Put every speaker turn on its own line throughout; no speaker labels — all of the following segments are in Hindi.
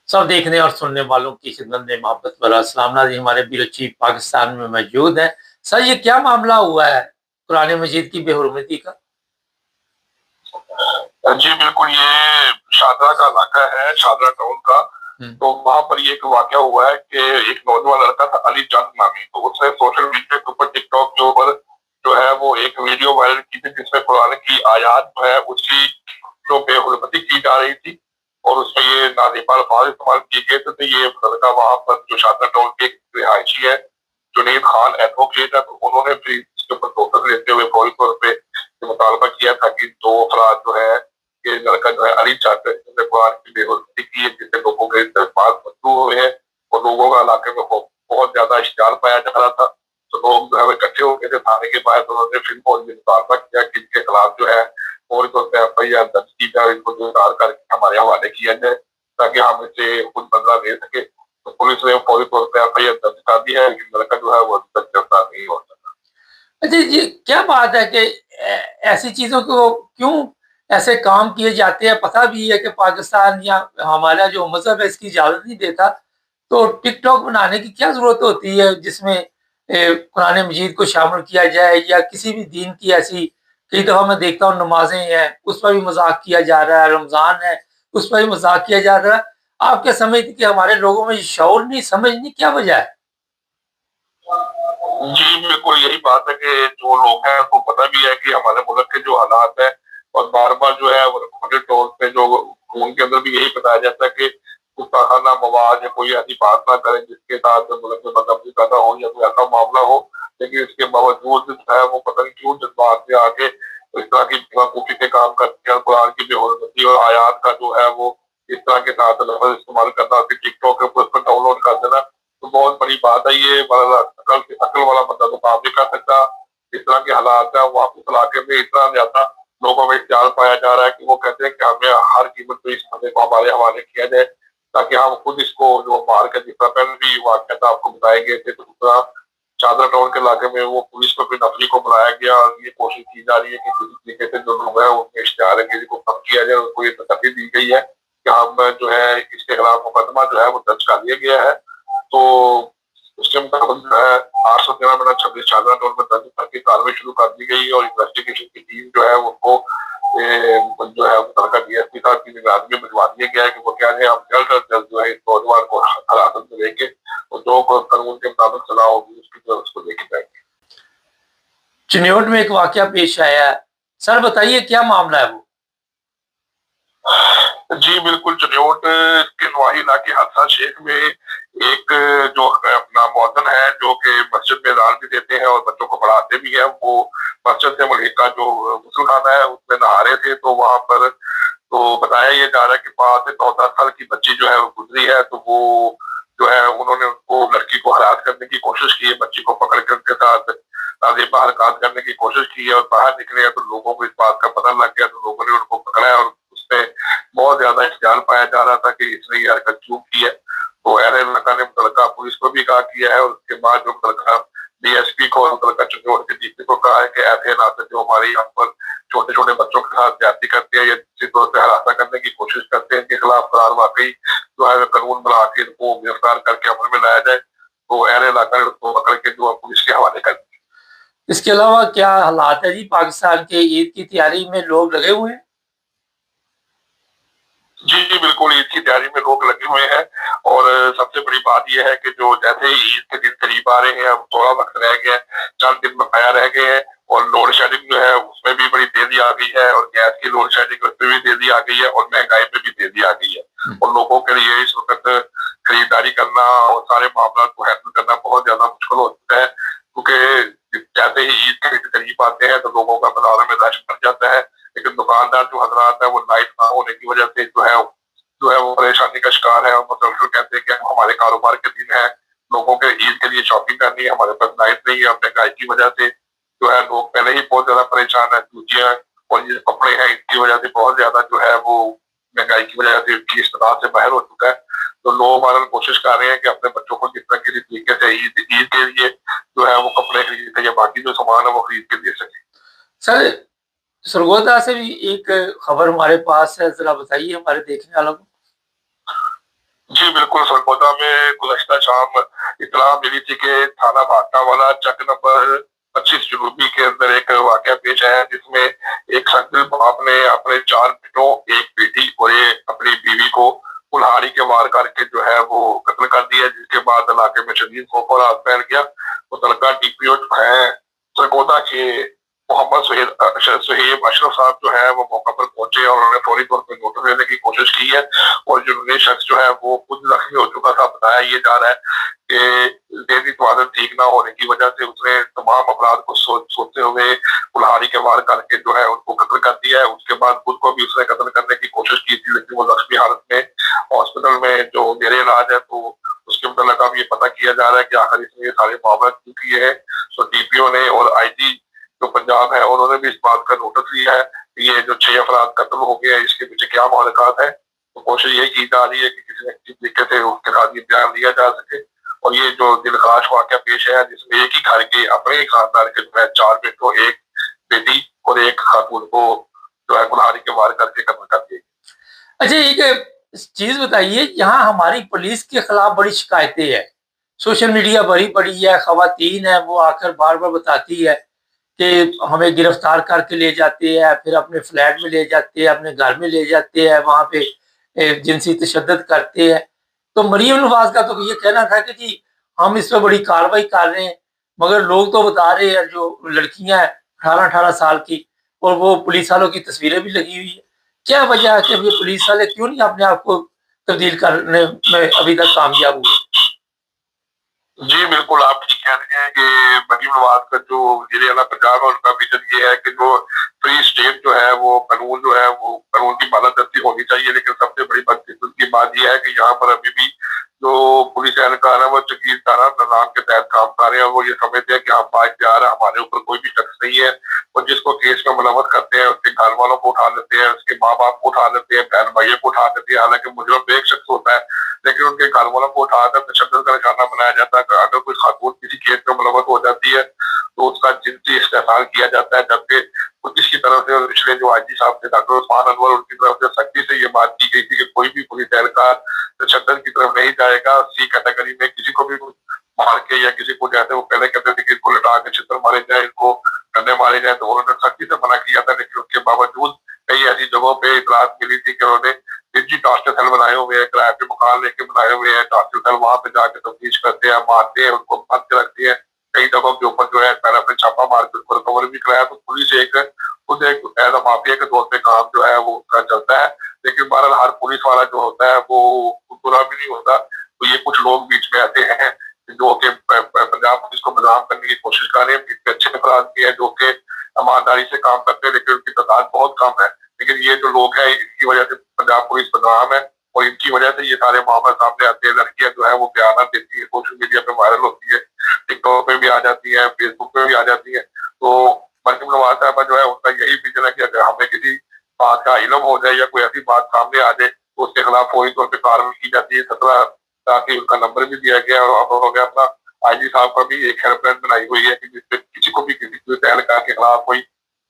सब देखने और सुनने वालों की खिदमत में मोहब्बत भरा सलाम नाज़रीन, हमारे ब्यूरो चीफ पाकिस्तान में मौजूद हैं। सर, ये क्या मामला हुआ है कुरान मजीद की बेहुरमती का?
जी बिल्कुल, ये शादरा का इलाका है, शादरा टाउन का। तो वहाँ पर ये एक वाक़या हुआ है कि एक नौजवान लड़का था अली चंद नामी, तो उसने सोशल मीडिया के ऊपर टिकटॉक के ऊपर जो है वो एक वीडियो वायरल की थी जिसमें कुरान की आयत जो है उसकी जो बेहुरमती की जा रही थी और उसमें ये नाज़ेबा अल्फाज इस्तेमाल किए गए थे। तो ये लड़का वहाँ पर जो शादरा टाउन के एक रिहायशी है, जुनैद खान एडवोकेट है, तो उन्होंने भी इसके ऊपर नोटिस लेते हुए फौरी तौर पे ये मुतालबा किया था कि 2 अफराद जो है, ये लड़का जो है अली चाचा जिसने कुरान की बेहुरमती की है, जिससे लोगों के जज्बात मजबूर हुए हैं और लोगों का इलाके में बहुत ज्यादा इश्तियाल पाया जा रहा था। तो लोग जो है इकट्ठे हो गए थे थाने के बाहर, तो उन्होंने फिर फौरी मुतालबा किया कि इनके खिलाफ जो है फौरी तौर पर एफआईआर दर्ज की जाए, इनको गिरफ्तार करके हमारे हवाले किया जाए ताकि हम इसे कुछ बदला ले सके। तो पुलिस ने फौरी तौर पर एफआईआर दर्ज कर दी है, लेकिन लड़का जो है वो अभी तक गिरफ्तार नहीं हो सका।
अच्छा, ये क्या बात है कि ऐसी चीज़ों को क्यों ऐसे काम किए जाते हैं? पता भी है कि पाकिस्तान या हमारा जो मज़हब है इसकी इजाज़त नहीं देता, तो टिकटॉक बनाने की क्या ज़रूरत होती है जिसमें कुरान मजीद को शामिल किया जाए या किसी भी दीन की ऐसी। कई दफ़ा मैं देखता हूँ नमाज़ें हैं, उस पर भी मज़ाक किया जा रहा है, रमज़ान है, उस पर भी मज़ाक किया जा रहा है। आप क्या समझते हैं कि हमारे लोगों में शऊर नहीं, समझ नहीं, क्या वजह है?
जी, बिल्कुल यही बात है कि जो लोग हैं उनको पता भी है कि हमारे मुल्क के जो हालात हैं और बार-बार जो है वो रिकॉर्डेड तौर पे जो खून के अंदर भी यही बताया जाता है कि गुस्ताखाना मवाद या कोई ऐसी बात ना करें जिसके साथ मुल्क में बदअमनी पैदा हो या कोई ऐसा मामला हो। लेकिन इसके बावजूद जो है वो पता नहीं क्यों जज्बात में आके इस तरह की बेवकूफ़ी के काम करते हैं। कुरान की बेहुरमती और आयात का जो है वो इस तरह के साथ लफ्ज़ इस्तेमाल करना, फिर टिकटॉक के ऊपर उसको डाउनलोड कर देना, तो बहुत बड़ी बात है ये। अकल वाला बंदा तो काम नहीं कर सकता। इस तरह के हालात है, वहाँ उस इलाके में इतना ज्यादा लोगों में इख्तियार पाया जा रहा है कि वो कहते हैं कि हमें हर कीमत पे इस बंदे को हमारे हवाले किया जाए ताकि हम खुद इसको जो मार कर, जिस तरह पहले भी वाकया आपको बताए गए थे, तो दूसरा चादरा टाउन के इलाके में वो पुलिस को फिर नफरी को बुलाया गया और ये कोशिश की जा रही है कि किसी तरीके से जो लोग हैं उनके इश्तिहार है कि इनको कम किया जाए। उनको ये तसल्ली दी गई है कि हम जो है इसके खिलाफ मुकदमा जो है वो दर्ज कर लिया गया है। तो उसके मुताबिक जो है 813/26 चादरा टाउन में दर्ज करके कार्रवाई शुरू कर दी गई और इन्वेस्टिगेशन की टीम जो है उनको जो है मुतलका डीएसपी साहब की निगरानी में भिजवा दिया गया है कि वो क्या है, हम जल्द अज जल्द जो है इस नौजवान को हिरासत में लेके और जो कानून के मुताबिक सजा होगी उसकी जो उसको लेके जाएंगे।
चिन्योट में एक वाकया पेश आया है, सर बताइए क्या मामला है वो?
जी बिल्कुल, चन्योट के नवाही इलाके हादसा शेख में एक जो अपना मौजन है जो कि मस्जिद में अजान भी देते हैं और बच्चों को पढ़ाते भी हैं, वो मस्जिद से मुल्हिका जो गुस्लखाना है उसमें नहा रहे थे। तो वहां पर तो बताया ये जा रहा है कि 5 से 14 साल की बच्ची जो है वो गुजरी है। तो वो जो है उन्होंने उनको लड़की को हरास करने की कोशिश की है, बच्ची को पकड़ कर उनके साथ नाज़ेबा हरकत करने की कोशिश की है और बाहर निकले हैं। तो लोगों को इस बात का पता लग गया, तो लोगों ने उनको पकड़ा है और उसमें बहुत ज्यादा इख्तियाल पाया जा रहा था कि इसने ये हरकत क्यों की है। तो एन इलाका ने मुतलका पुलिस को भी कहा किया है और उसके बाद जो मुतलका डीएसपी को और मुतलका चित्तौड़ के डीपी को कहा है कि ऐसे हालात जो हमारे यहाँ पर छोटे छोटे बच्चों के साथ ज्यादती करते हैं या किसी तौर पर हरासा करने की कोशिश करते हैं, इनके खिलाफ करार वाकई जो है कानून बना के इनको गिरफ्तार करके अमल में लाया जाए। तो एन इलाका ने उसको पकड़ के जो है पुलिस के हवाले कर दिया।
इसके अलावा क्या हालात है जी पाकिस्तान के? ईद की तैयारी में लोग लगे हुए हैं।
जी, बिल्कुल, ईद की तैयारी में लोग लगे हुए हैं और सबसे बड़ी बात ये है कि जो जैसे ही ईद के दिन करीब आ रहे हैं, अब थोड़ा वक़्त रह गया है, चंद दिन बकाया रह गए हैं और लोड शेडिंग जो है उसमें भी बड़ी तेज़ी आ गई है और गैस की लोड शेडिंग उसमें भी तेज़ी आ गई है और महँगाई में भी तेज़ी आ गई है। और लोगों के लिए इस वक़्त खरीदारी करना और सारे मामलात को हैंडल करना बहुत ज़्यादा मुश्किल हो चुका है, क्योंकि जैसे ही ईद के करीब आते हैं तो लोगों का बाज़ारों में रश बढ़ जाता है। लेकिन दुकानदार जो हज़रात हैं वो लाइट ना होने की वजह से जो है वो परेशानी का शिकार है और मुसलसल कहते हैं कि हमारे कारोबार के दिन है, लोगों के ईद के लिए शॉपिंग करनी है, हमारे पास लाइट नहीं है। और महंगाई की वजह से जो है लोग पहले ही बहुत ज्यादा परेशान है। जूतियां और ये कपड़े हैं, इसकी वजह से बहुत ज्यादा जो है वो महंगाई की वजह से इनकी इस्तेमाल से बाहर हो चुका है। तो लोग हमारा कोशिश कर रहे हैं कि अपने बच्चों को जिस तरह किसी तरीके से ईद ईद के लिए जो है वो कपड़े खरीद के या बाकी जो सामान है वो खरीद के दे सके।
सर, सरगोदा से भी एक खबर हमारे पास है, जरा बताइए हमारे देखने वालों को।
जी बिल्कुल सरगोदा में गुज़श्ता शाम इत्तला मिली थी कि थाना भाटना वाला चक नंबर 25 जनूबी के अंदर एक वाकया पेश आया, जिसमें एक संदिग्ध बाप ने अपने 4 बेटों, एक बेटी और अपनी बीवी को कुल्हाड़ी के वार करके जो है वो कत्ल कर दिया, जिसके बाद इलाके में शदीद खौफ और हाथ फैल गया। मुतलका डीपीओ है सरगोदा के मोहम्मद सुहेब अशरफ साहब जो है वो मौका पर पहुंचे और उन्होंने फौरी तौर पर नोटिस लेने की कोशिश की है। और जुर्मी शख्स जो है वो खुद जख्मी हो चुका था। बताया ये जा रहा है कि ज़हनी तवाज़ुन ठीक ना होने की वजह से उसने तमाम अपराध को सोचते हुए कुल्हाड़ी के वार करके जो है उनको कत्ल कर दिया है। उसके बाद खुद को भी उसने कत्ल करने की कोशिश की थी, लेकिन वो जख्मी हालत में हॉस्पिटल में जो जेर इलाज है, तो उसके मुतल्लिक़ अब ये पता किया जा रहा है कि आखिर इसने ये सारे मामला क्यों किए हैं। तो डीपीओ ने और आईजी जो पंजाब है उन्होंने भी इस बात का नोटिस लिया है कि ये जो 6 अफराद कत्ल हो गए हैं इसके पीछे क्या मुहलकात है। तो कोशिश ये की जा रही है कि किसी न किसी तरीके से उसके साथ ये बयान लिया जा सके। और ये जो दिलखाश वाकया पेश है, जिसमें एक ही घर के अपने ही खानदान के जो है 4 बेटों, एक बेटी और एक खातून को जो है कुल्हाड़ी के वार करके कत्ल कर दिया।
अच्छा, एक चीज बताइए, यहाँ हमारी पुलिस के खिलाफ बड़ी शिकायतें हैं, सोशल मीडिया भरी पड़ी है, खवातीन है वो आकर बार बार बताती है कि हमें गिरफ्तार करके ले जाते हैं, फिर अपने फ्लैट में ले जाते हैं, अपने घर में ले जाते हैं, वहाँ पे जिनसी तशद्दुद करते हैं। तो मरीम नवाज का तो ये कहना था कि जी हम इस पर बड़ी कार्रवाई कर रहे हैं, मगर लोग तो बता रहे हैं जो लड़कियां हैं 18-18 साल की, और वो पुलिस वालों की तस्वीरें भी लगी हुई है। क्या वजह है कि ये पुलिस वाले क्यों नहीं अपने आप को तब्दील करने में अभी तक कामयाब हुए?
जी बिल्कुल, आप ठीक कह रहे हैं कि मरीम नवाज का जो वज़ीर आला पंजाब है उनका विजन ये है कि जो फ्री स्टेट जो है वो कानून जो है वो कानून की बालादस्ती होनी चाहिए। लेकिन सबसे बड़ी बदकिस्मती की बात ये है कि यहाँ पर अभी भी जो पुलिस एहलकार है वो जागीरदारा निज़ाम के तहत काम कर रहे हैं। वो ये समझते हैं कि हम बाइख्तियार है, हमारे ऊपर कोई भी शख्स नहीं है, और जिसको केस में मुलव्वस करते हैं उसके घर वालों को उठा लेते हैं, उसके माँ बाप को उठा लेते हैं, बहन भाइयों को उठा लेते हैं। हालांकि मुजरिम तो एक शख्स होता है, लेकिन उनके घर वालों को उठाकर तशद्दुद का निशाना बनाया जाता है। अगर कोई खातून किसी केस में मुलव्वस हो जाती है तो उसका जिनसी इस्तेहसाल किया जाता है, जबकि पुलिस की तरफ से पिछले जो आईजी साहब थे डॉक्टर उस्मान अनवर, उनकी तरफ से सख्ती से ये बात की गई थी कि कोई भी पुलिस एहलकार तशद्दुद की तरफ नहीं जाएगा। सी कैटेगरी में किसी को भी मार के या किसी को जैसे वो पहले कहते थे कि इनको लटा के चित्र मारे जाए, इनको डंडे मारे जाए, तो उन्होंने सख्ती से मना किया था। लेकिन उसके बावजूद कई ऐसी जगहों पे इतलात मिली थी कि उन्होंने निजी टॉर्चर सेल बनाए हुए हैं, किराए पे मकान लेके बनाए हुए हैं टॉर्चर सेल, वहां पे जाके तफ्तीश करते हैं, मारते हैं, उनको बांध के रखते हैं। कई जगहों के ऊपर जो है पहले अपने छापा मार के उसको रिकवर भी कराया। तो पुलिस एक खुद एक एज अ माफिया के तौर पे काम जो है वो उसका चलता है। लेकिन बहरहाल हर पुलिस वाला जो होता है वो बुरा भी नहीं होता। तो ये कुछ लोग बीच में आते हैं जो कि पंजाब पुलिस को बदनाम करने की कोशिश कर रहे हैं। इसके अच्छे अपराध भी है जो कि ईमानदारी से काम करते हैं, लेकिन उनकी तादाद बहुत कम है। लेकिन ये जो लोग हैं इनकी वजह से पंजाब पुलिस बदनाम है, और इनकी वजह से ये सारे मामले सामने आते हैं। लड़कियां जो है वो बयान देती है, सोशल मीडिया पे वायरल होती है, टिकटॉक पे भी आ जाती है, फेसबुक पे भी आ जाती है। तो मरीम नवाज साहबा जो है उनका यही विजन है कि अगर हमें किसी बात का इल्म हो जाए या कोई ऐसी बात सामने आ जाए तो उसके खिलाफ फौरी तौर पर कार्रवाई की जाती है। 17 ताकि उनका नंबर भी दिया गया, और अब उन्होंने अपना आईजी साहब का भी एक हेल्पलाइन बनाई हुई है कि जिससे किसी को भी किसी एहलकार के खिलाफ कोई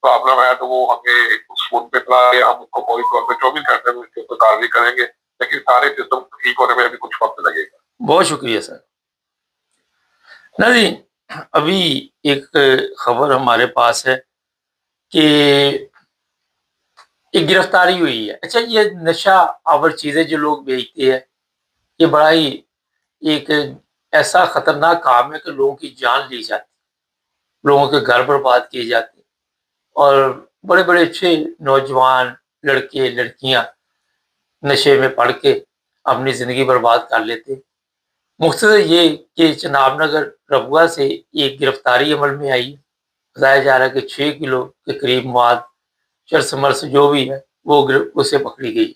प्रॉब्लम है तो वो हमें उस फोन पे इत्तला दे, हम उसको फौरी तौर पे 24 घंटे में उसके ऊपर कार्रवाई करेंगे। लेकिन सारे सिस्टम ठीक होने में अभी कुछ वक्त लगेगा।
बहुत शुक्रिया सर। नाज़रीन, अभी एक खबर हमारे पास है कि एक गिरफ्तारी हुई है। अच्छा, ये नशा आवर चीज़ें जो लोग बेचते हैं, ये बड़ा ही एक ऐसा खतरनाक काम है कि लोगों की जान ली जाती, लोगों के घर बर्बाद किए जाते, और बड़े बड़े अच्छे नौजवान लड़के लड़कियां नशे में पड़ के अपनी ज़िंदगी बर्बाद कर लेते। मुख्तसर ये कि चनाबनगर रबुआ से एक गिरफ्तारी अमल में आई है। बताया जा रहा है कि 6 किलो के करीब मवाद चरस मर्स जो भी है वो उसे पकड़ी गई।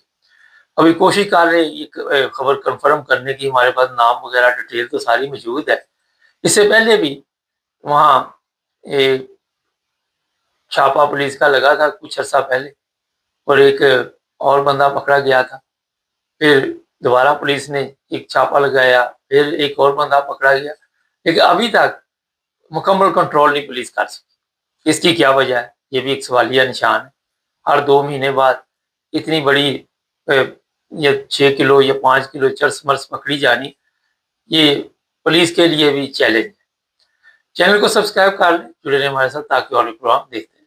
अभी कोशिश कर रहे हैं ये खबर कंफर्म करने की, हमारे पास नाम वगैरह डिटेल तो सारी मौजूद है। इससे पहले भी वहाँ एक छापा पुलिस का लगा था कुछ अर्सा पहले, और एक और बंदा पकड़ा गया था। फिर दोबारा पुलिस ने एक छापा लगाया, फिर एक और बंदा पकड़ा गया, लेकिन अभी तक मुकम्मल कंट्रोल नहीं पुलिस कर सकी। इसकी क्या वजह है, ये भी एक सवालिया निशान है। हर 2 महीने बाद इतनी बड़ी या 6 किलो या 5 किलो चरस मर्स पकड़ी जानी, ये पुलिस के लिए भी चैलेंज है। चैनल को सब्सक्राइब कर लें, जुड़े रहें हमारे साथ ताकि और भी प्रोग्राम देखते रहें।